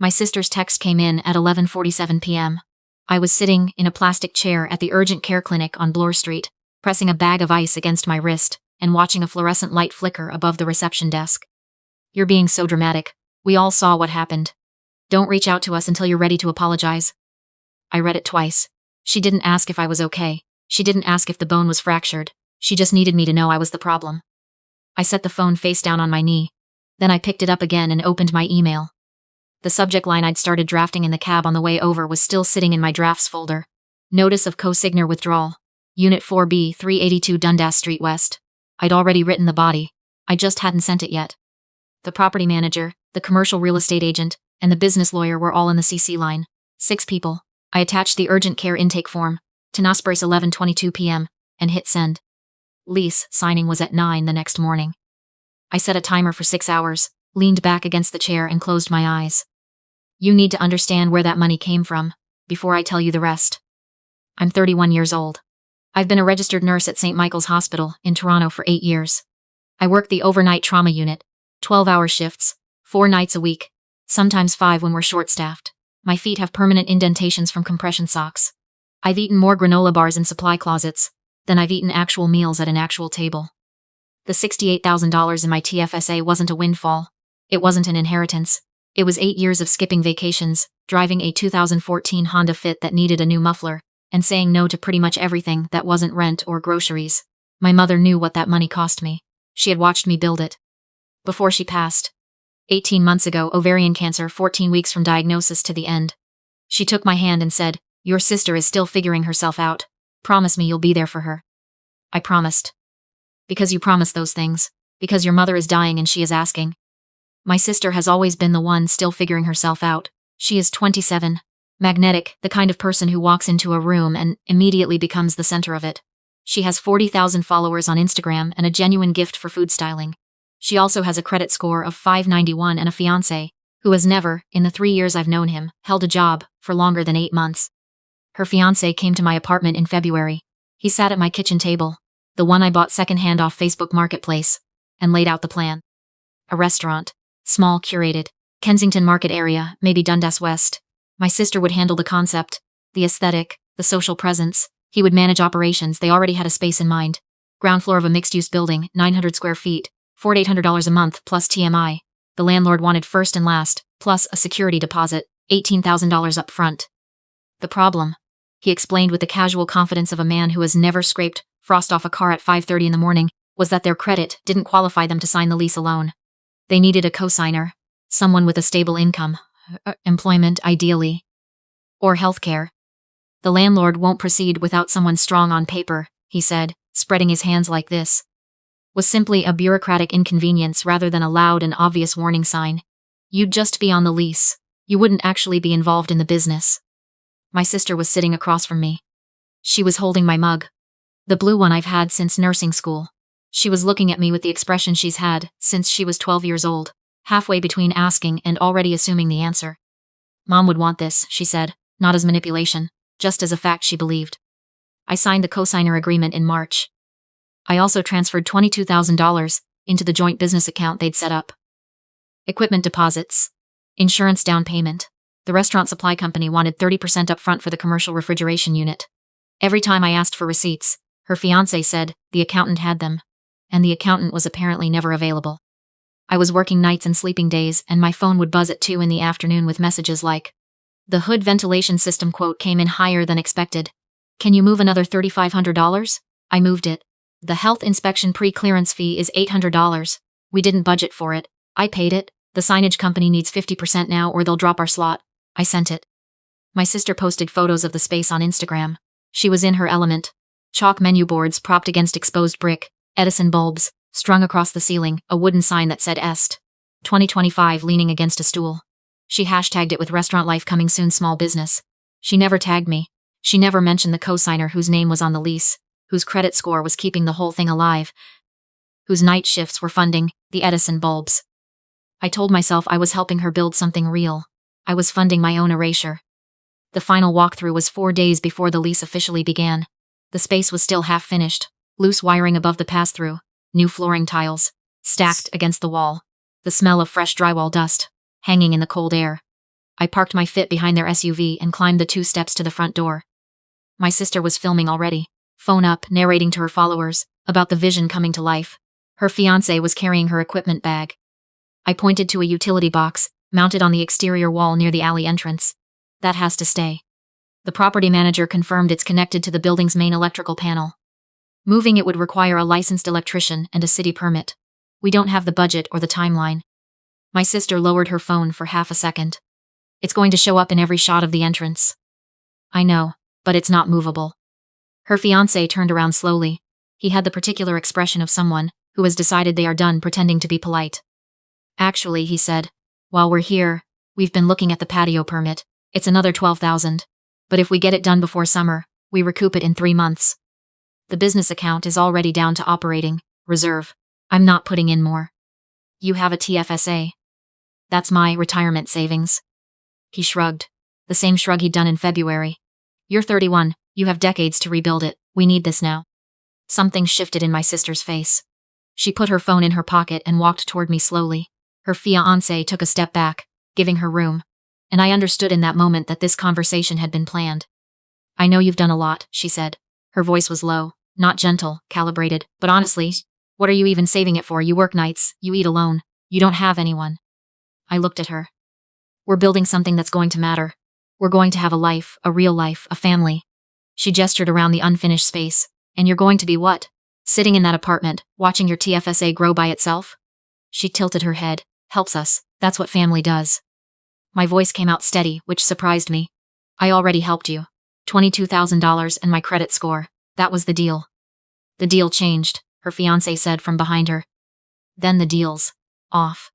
My sister's text came in at 11:47 p.m. I was sitting in a plastic chair at the urgent care clinic on Bloor Street, pressing a bag of ice against my wrist and watching a fluorescent light flicker above the reception desk. "You're being so dramatic. We all saw what happened. Don't reach out to us until you're ready to apologize." I read it twice. She didn't ask if I was okay. She didn't ask if the bone was fractured. She just needed me to know I was the problem. I set the phone face down on my knee. Then I picked it up again and opened my email. The subject line I'd started drafting in the cab on the way over was still sitting in my drafts folder. Notice of co-signer withdrawal. Unit 4B, 382 Dundas Street West. I'd already written the body. I just hadn't sent it yet. The property manager, the commercial real estate agent, and the business lawyer were all in the CC line. 6 people. I attached the urgent care intake form, to Nosbrace 11:22 p.m., and hit send. Lease signing was at 9 the next morning. I set a timer for 6 hours, leaned back against the chair and closed my eyes. You need to understand where that money came from, before I tell you the rest. I'm 31 years old. I've been a registered nurse at St. Michael's Hospital in Toronto for 8 years. I work the overnight trauma unit, 12-hour shifts, 4 nights a week, sometimes 5 when we're short-staffed. My feet have permanent indentations from compression socks. I've eaten more granola bars in supply closets than I've eaten actual meals at an actual table. The $68,000 in my TFSA wasn't a windfall. It wasn't an inheritance. It was 8 years of skipping vacations, driving a 2014 Honda Fit that needed a new muffler, and saying no to pretty much everything that wasn't rent or groceries. My mother knew what that money cost me. She had watched me build it. Before she passed. 18 months ago, ovarian cancer, 14 weeks from diagnosis to the end. She took my hand and said, "Your sister is still figuring herself out. Promise me you'll be there for her." I promised. Because you promised those things. Because your mother is dying and she is asking. My sister has always been the one still figuring herself out. She is 27. Magnetic, the kind of person who walks into a room and immediately becomes the center of it. She has 40,000 followers on Instagram and a genuine gift for food styling. She also has a credit score of 591 and a fiancé, who has never, in the 3 years I've known him, held a job for longer than 8 months. Her fiancé came to my apartment in February. He sat at my kitchen table, the one I bought secondhand off Facebook Marketplace, and laid out the plan. A restaurant, small, curated, Kensington Market area, maybe Dundas West. My sister would handle the concept, the aesthetic, the social presence. He would manage operations. They already had a space in mind. Ground floor of a mixed-use building, 900 square feet, $4,800 a month plus TMI. The landlord wanted first and last, plus a security deposit, $18,000 up front. The problem, he explained with the casual confidence of a man who has never scraped frost off a car at 5:30 in the morning, was that their credit didn't qualify them to sign the lease alone. They needed a co-signer, someone with a stable income, employment ideally, or healthcare. The landlord won't proceed without someone strong on paper, he said, spreading his hands like this. Was simply a bureaucratic inconvenience rather than a loud and obvious warning sign. You'd just be on the lease. You wouldn't actually be involved in the business. My sister was sitting across from me. She was holding my mug. The blue one I've had since nursing school. She was looking at me with the expression she's had since she was 12 years old, halfway between asking and already assuming the answer. Mom would want this, she said, not as manipulation, just as a fact she believed. I signed the co-signer agreement in March. I also transferred $22,000 into the joint business account they'd set up. Equipment deposits. Insurance down payment. The restaurant supply company wanted 30% up front for the commercial refrigeration unit. Every time I asked for receipts, her fiancé said the accountant had them, and the accountant was apparently never available. I was working nights and sleeping days, and my phone would buzz at 2 in the afternoon with messages like, "The hood ventilation system quote came in higher than expected. Can you move another $3,500? I moved it. The health inspection pre-clearance fee is $800. We didn't budget for it. I paid it. The signage company needs 50% now or they'll drop our slot. I sent it." My sister posted photos of the space on Instagram. She was in her element. Chalk menu boards propped against exposed brick, Edison bulbs, strung across the ceiling, a wooden sign that said Est. 2025 leaning against a stool. She hashtagged it with restaurant life coming soon small business. She never tagged me. She never mentioned the co-signer whose name was on the lease, whose credit score was keeping the whole thing alive, whose night shifts were funding the Edison bulbs. I told myself I was helping her build something real. I was funding my own erasure. The final walkthrough was 4 days before the lease officially began. The space was still half finished, loose wiring above the pass-through, new flooring tiles, stacked against the wall, the smell of fresh drywall dust, hanging in the cold air. I parked my Fit behind their SUV and climbed the 2 steps to the front door. My sister was filming already, phone up, narrating to her followers about the vision coming to life. Her fiancé was carrying her equipment bag. I pointed to a utility box, mounted on the exterior wall near the alley entrance. That has to stay. The property manager confirmed it's connected to the building's main electrical panel. Moving it would require a licensed electrician and a city permit. We don't have the budget or the timeline. My sister lowered her phone for half a second. It's going to show up in every shot of the entrance. I know, but it's not movable. Her fiancé turned around slowly. He had the particular expression of someone who has decided they are done pretending to be polite. Actually, he said, while we're here, we've been looking at the patio permit. It's another $12,000. But if we get it done before summer, we recoup it in 3 months. The business account is already down to operating reserve. I'm not putting in more. You have a TFSA. That's my retirement savings. He shrugged. The same shrug he'd done in February. You're 31. You have decades to rebuild it. We need this now. Something shifted in my sister's face. She put her phone in her pocket and walked toward me slowly. Her fiancé took a step back, giving her room. And I understood in that moment that this conversation had been planned. I know you've done a lot, she said. Her voice was low, not gentle, calibrated. But honestly, what are you even saving it for? You work nights, you eat alone, you don't have anyone. I looked at her. We're building something that's going to matter. We're going to have a life, a real life, a family. She gestured around the unfinished space. And you're going to be what? Sitting in that apartment, watching your TFSA grow by itself? She tilted her head. Helps us. That's what family does. My voice came out steady, which surprised me. I already helped you. $22,000 and my credit score. That was the deal. The deal changed, her fiancé said from behind her. Then the deal's off.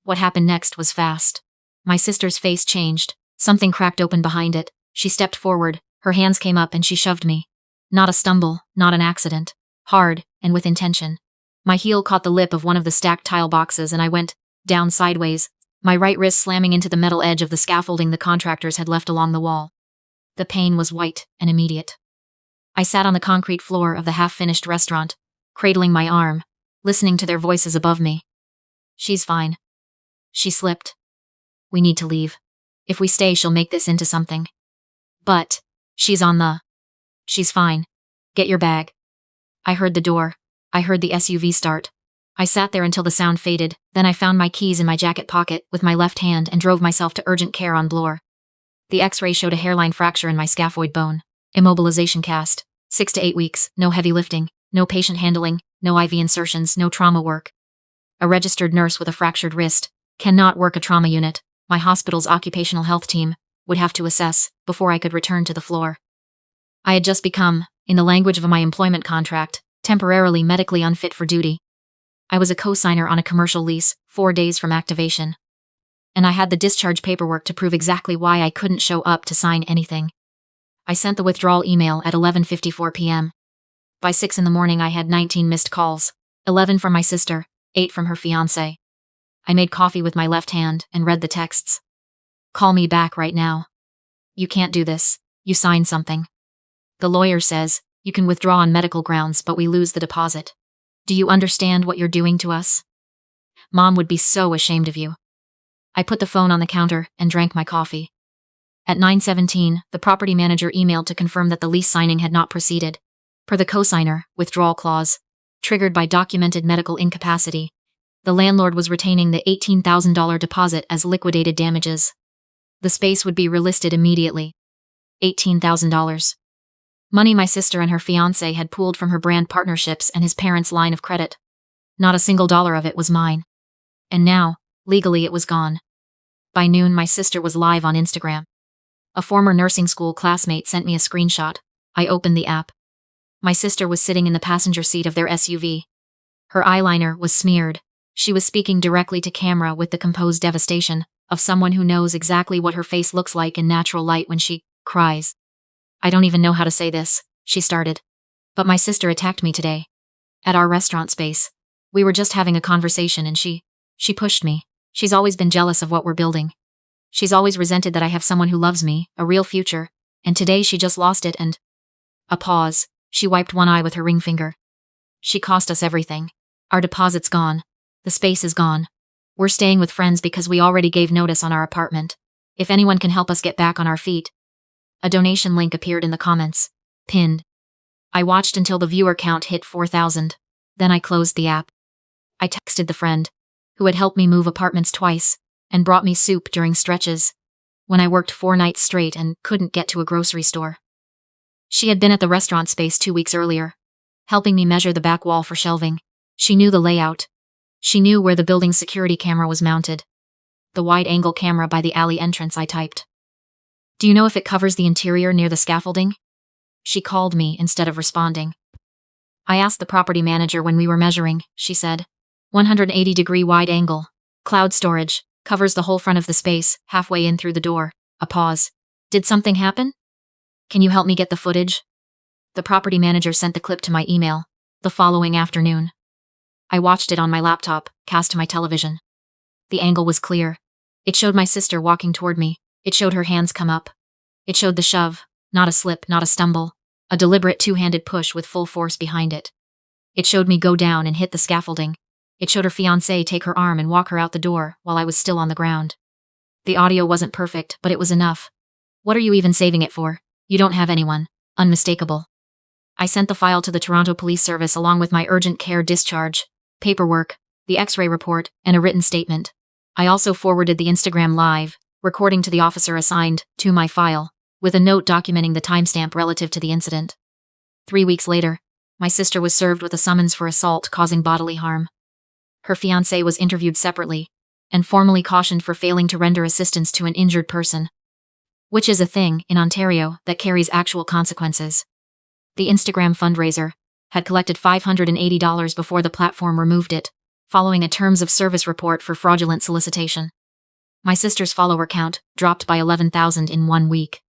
What happened next was fast. My sister's face changed. Something cracked open behind it. She stepped forward. Her hands came up and she shoved me. Not a stumble, not an accident. Hard, and with intention. My heel caught the lip of one of the stacked tile boxes and I went down sideways, my right wrist slamming into the metal edge of the scaffolding the contractors had left along the wall. The pain was white and immediate. I sat on the concrete floor of the half-finished restaurant, cradling my arm, listening to their voices above me. She's fine. She slipped. We need to leave. If we stay, she'll make this into something. But she's fine. Get your bag. I heard the door. I heard the SUV start. I sat there until the sound faded, then I found my keys in my jacket pocket with my left hand and drove myself to urgent care on Bloor. The x-ray showed a hairline fracture in my scaphoid bone. Immobilization cast. 6 to 8 weeks, no heavy lifting, no patient handling, no IV insertions, no trauma work. A registered nurse with a fractured wrist cannot work a trauma unit. My hospital's occupational health team would have to assess before I could return to the floor. I had just become, in the language of my employment contract, temporarily medically unfit for duty. I was a co-signer on a commercial lease, 4 days from activation. And I had the discharge paperwork to prove exactly why I couldn't show up to sign anything. I sent the withdrawal email at 11:54 p.m. By 6 in the morning I had 19 missed calls, 11 from my sister, 8 from her fiancé. I made coffee with my left hand and read the texts. Call me back right now. You can't do this. You signed something. The lawyer says, you can withdraw on medical grounds but we lose the deposit. Do you understand what you're doing to us? Mom would be so ashamed of you. I put the phone on the counter and drank my coffee. At 9:17, the property manager emailed to confirm that the lease signing had not proceeded. Per the cosigner, withdrawal clause, triggered by documented medical incapacity, the landlord was retaining the $18,000 deposit as liquidated damages. The space would be relisted immediately. $18,000. Money my sister and her fiancé had pooled from her brand partnerships and his parents' line of credit. Not a single dollar of it was mine. And now, legally it was gone. By noon my sister was live on Instagram. A former nursing school classmate sent me a screenshot. I opened the app. My sister was sitting in the passenger seat of their SUV. Her eyeliner was smeared. She was speaking directly to camera with the composed devastation of someone who knows exactly what her face looks like in natural light when she cries. I don't even know how to say this, she started. But my sister attacked me today. At our restaurant space. We were just having a conversation and she pushed me. She's always been jealous of what we're building. She's always resented that I have someone who loves me, a real future, and today she just lost it and… A pause. She wiped one eye with her ring finger. She cost us everything. Our deposit's gone. The space is gone. We're staying with friends because we already gave notice on our apartment. If anyone can help us get back on our feet. A donation link appeared in the comments. Pinned. I watched until the viewer count hit 4,000. Then I closed the app. I texted the friend, who had helped me move apartments twice, and brought me soup during stretches, when I worked 4 nights straight and couldn't get to a grocery store. She had been at the restaurant space 2 weeks earlier, helping me measure the back wall for shelving. She knew the layout. She knew where the building's security camera was mounted. The wide-angle camera by the alley entrance, I typed. Do you know if it covers the interior near the scaffolding? She called me instead of responding. I asked the property manager when we were measuring, she said. 180-degree wide angle. Cloud storage. Covers the whole front of the space, halfway in through the door. A pause. Did something happen? Can you help me get the footage? The property manager sent the clip to my email, the following afternoon. I watched it on my laptop, cast to my television. The angle was clear. It showed my sister walking toward me. It showed her hands come up. It showed the shove, not a slip, not a stumble, a deliberate 2-handed push with full force behind it. It showed me go down and hit the scaffolding. It showed her fiancé take her arm and walk her out the door while I was still on the ground. The audio wasn't perfect, but it was enough. What are you even saving it for? You don't have anyone. Unmistakable. I sent the file to the Toronto Police Service along with my urgent care discharge, paperwork, the X-ray report, and a written statement. I also forwarded the Instagram Live recording to the officer assigned to my file, with a note documenting the timestamp relative to the incident. 3 weeks later, my sister was served with a summons for assault causing bodily harm. Her fiancé was interviewed separately, and formally cautioned for failing to render assistance to an injured person, which is a thing in Ontario that carries actual consequences. The Instagram fundraiser had collected $580 before the platform removed it, following a terms of service report for fraudulent solicitation. My sister's follower count dropped by 11,000 in 1 week.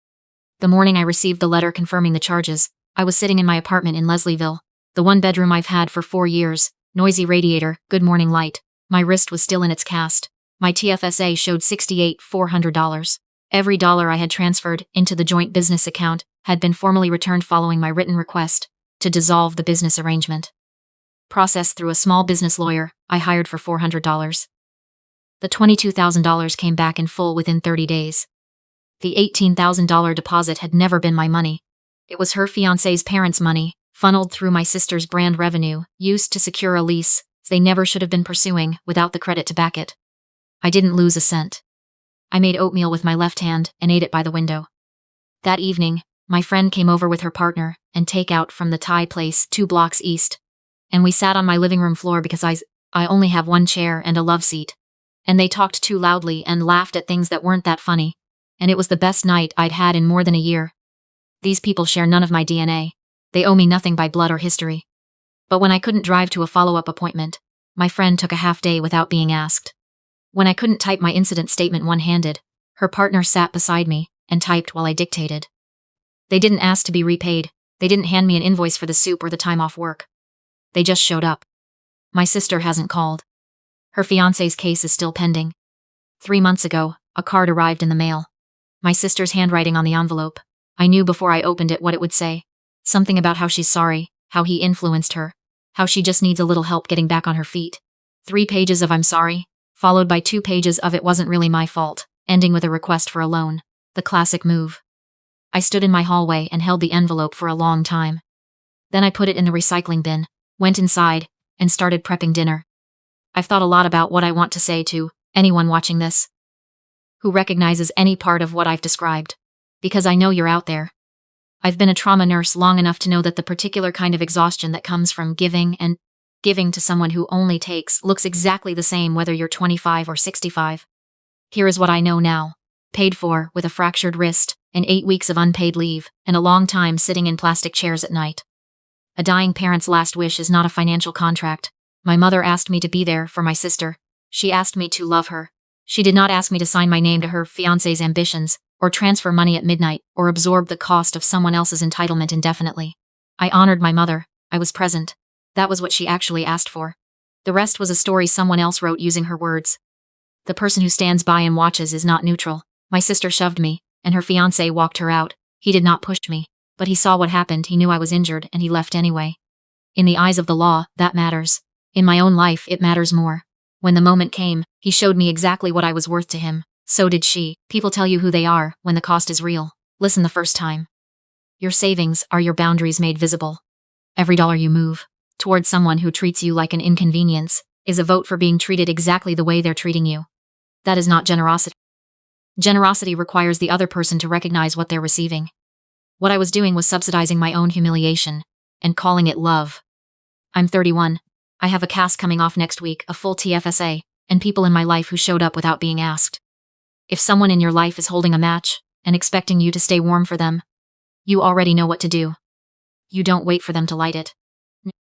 The morning I received the letter confirming the charges, I was sitting in my apartment in Leslieville, the 1-bedroom I've had for 4 years, noisy radiator, good morning light. My wrist was still in its cast. My TFSA showed $68,400. Every dollar I had transferred into the joint business account had been formally returned following my written request to dissolve the business arrangement. Processed through a small business lawyer I hired for $400. The $22,000 came back in full within 30 days. The $18,000 deposit had never been my money. It was her fiancé's parents' money, funneled through my sister's brand revenue, used to secure a lease they never should have been pursuing without the credit to back it. I didn't lose a cent. I made oatmeal with my left hand and ate it by the window. That evening, my friend came over with her partner and takeout from the Thai place 2 blocks east, and we sat on my living room floor because I only have 1 chair and a love seat, and they talked too loudly and laughed at things that weren't that funny, and it was the best night I'd had in more than a year. These people share none of my DNA. They owe me nothing by blood or history. But when I couldn't drive to a follow-up appointment, my friend took a half day without being asked. When I couldn't type my incident statement one-handed, her partner sat beside me and typed while I dictated. They didn't ask to be repaid. They didn't hand me an invoice for the soup or the time off work. They just showed up. My sister hasn't called. Her fiancé's case is still pending. 3 months ago, a card arrived in the mail. My sister's handwriting on the envelope. I knew before I opened it what it would say. Something about how she's sorry, how he influenced her, how she just needs a little help getting back on her feet. 3 pages of I'm sorry, followed by 2 pages of it wasn't really my fault, ending with a request for a loan. The classic move. I stood in my hallway and held the envelope for a long time. Then I put it in the recycling bin, went inside, and started prepping dinner. I've thought a lot about what I want to say to anyone watching this who recognizes any part of what I've described, because I know you're out there. I've been a trauma nurse long enough to know that the particular kind of exhaustion that comes from giving to someone who only takes looks exactly the same whether you're 25 or 65. Here is what I know now. Paid for with a fractured wrist, and 8 weeks of unpaid leave, and a long time sitting in plastic chairs at night. A dying parent's last wish is not a financial contract. My mother asked me to be there for my sister. She asked me to love her. She did not ask me to sign my name to her fiancé's ambitions, or transfer money at midnight, or absorb the cost of someone else's entitlement indefinitely. I honored my mother. I was present. That was what she actually asked for. The rest was a story someone else wrote using her words. The person who stands by and watches is not neutral. My sister shoved me, and her fiancé walked her out. He did not push me, but he saw what happened, he knew I was injured, and he left anyway. In the eyes of the law, that matters. In my own life, it matters more. When the moment came, he showed me exactly what I was worth to him. So did she. People tell you who they are when the cost is real. Listen the first time. Your savings are your boundaries made visible. Every dollar you move towards someone who treats you like an inconvenience is a vote for being treated exactly the way they're treating you. That is not generosity. Generosity requires the other person to recognize what they're receiving. What I was doing was subsidizing my own humiliation and calling it love. I'm 31. I have a cast coming off next week, a full TFSA, and people in my life who showed up without being asked. If someone in your life is holding a match and expecting you to stay warm for them, you already know what to do. You don't wait for them to light it.